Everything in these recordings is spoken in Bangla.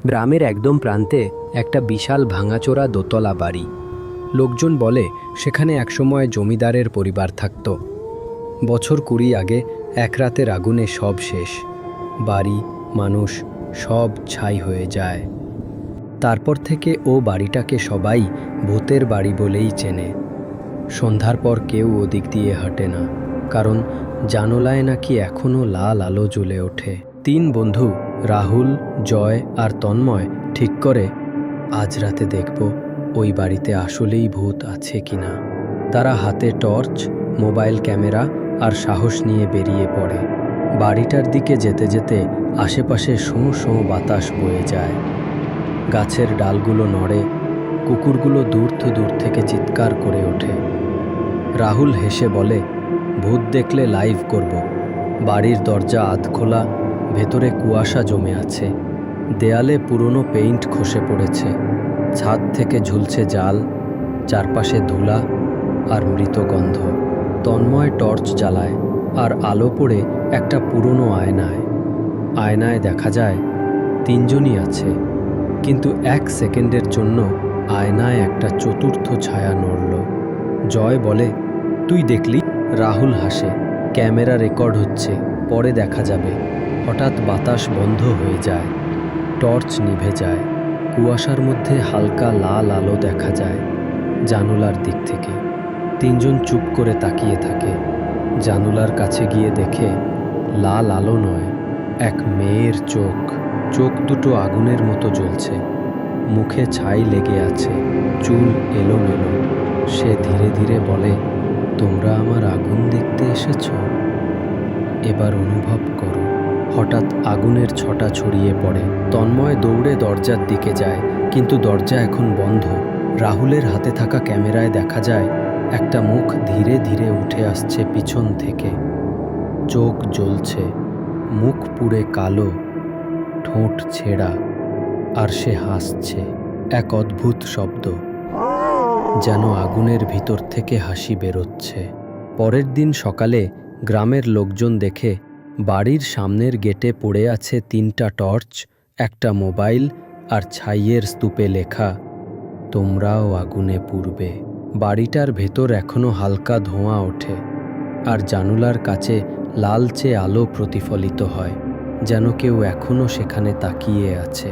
গ্রামের একদম প্রান্তে একটা বিশাল ভাঙাচোরা দোতলা বাড়ি। লোকজন বলে সেখানে একসময় জমিদারের পরিবার থাকত। বছর 20 আগে এক রাতের আগুনে সব শেষ। বাড়ি, মানুষ সব ছাই হয়ে যায়। তারপর থেকে ও বাড়িটাকে সবাই ভূতের বাড়ি বলেই চেনে। সন্ধ্যার পর কেউ ওদিক দিয়ে হাঁটে না, কারণ জানোলায় নাকি এখনও লাল আলো জ্বলে ওঠে। 3 বন্ধু রাহুল, জয় আর তন্ময় ঠিক করে আজ রাতে দেখব ওই বাড়িতে আসলেই ভূত আছে কিনা। তারা হাতে টর্চ, মোবাইল ক্যামেরা আর সাহস নিয়ে বেরিয়ে পড়ে। বাড়িটার দিকে যেতে যেতে আশেপাশে শোঁ শোঁ বাতাস বয়ে যায়। গাছের ডালগুলো নড়ে, কুকুরগুলো দূর থেকে চিৎকার করে ওঠে। রাহুল হেসে বলে, ভূত দেখলে লাইভ করব। বাড়ির দরজা আধখোলা, ভেতরে কুয়াশা জমে আছে। দেয়ালে পুরনো পেইন্ট খসে পড়েছে। ছাদ থেকে ঝুলছে জাল, চারপাশে ধুলা আর মৃত গন্ধ। তন্ময় টর্চ জ্বালায় আর আলো পড়ে একটা পুরনো আয়নায়। আয়নায় দেখা যায় 3 জনই আছে, কিন্তু 1 সেকেন্ডের জন্য আয়নায় একটা চতুর্থ ছায়া নড়ল। জয় বলে, তুই দেখলি? রাহুল হাসে, ক্যামেরা রেকর্ড হচ্ছে, পরে দেখা যাবে। হঠাৎ বাতাস বন্ধ হয়ে যায়, টর্চ নিভে যায়। কুয়াশার মধ্যে হালকা লাল আলো দেখা যায় জানোলার দিক থেকে। 3 জন চুপ করে তাকিয়ে থাকে। জানোলার কাছে গিয়ে দেখে লাল আলো নয়, এক মেয়ের চোখ। চোখ দুটো আগুনের মতো জ্বলছে, মুখে ছাই লেগে আছে, চুল এলোমেলো। সে ধীরে ধীরে বলে, তোমরা আমার আগুন দেখতে এসেছ? এবার অনুভব করো। হঠাৎ আগুনের ছটা ছড়িয়ে পড়ে। তন্ময় দৌড়ে দরজার দিকে যায়, কিন্তু দরজা এখন বন্ধ। রাহুলের হাতে থাকা ক্যামেরায় দেখা যায় একটা মুখ ধীরে ধীরে উঠে আসছে পিছন থেকে। চোখ জ্বলছে, মুখ পুড়ে কালো, ঠোঁট ছেঁড়া, আর সে হাসছে। এক অদ্ভুত শব্দ, যেন আগুনের ভিতর থেকে হাসি বেরোচ্ছে। পরের দিন সকালে গ্রামের লোকজন দেখে বাড়ির সামনের গেটে পড়ে আছে 3টা টর্চ, একটা মোবাইল আর ছাইয়ের স্তূপে লেখা, তোমরাও আগুনে পুড়বে। বাড়িটার ভেতর এখনো হালকা ধোঁয়া ওঠে, আর জানোলার কাছে লালচে আলো প্রতিফলিত হয়, যেন কেউ এখনো সেখানে তাকিয়ে আছে।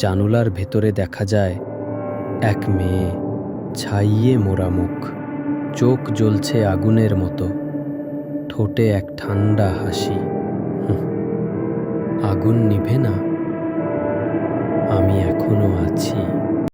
জানোলার ভেতরে দেখা যায় এক মেয়ে, ছাইয়ে মোড়া মুখ, চোখ জ্বলছে আগুনের মতো, ঠোঁটে এক ঠান্ডা হাসি। আগুন নিভে না, আমি এখনো আছি।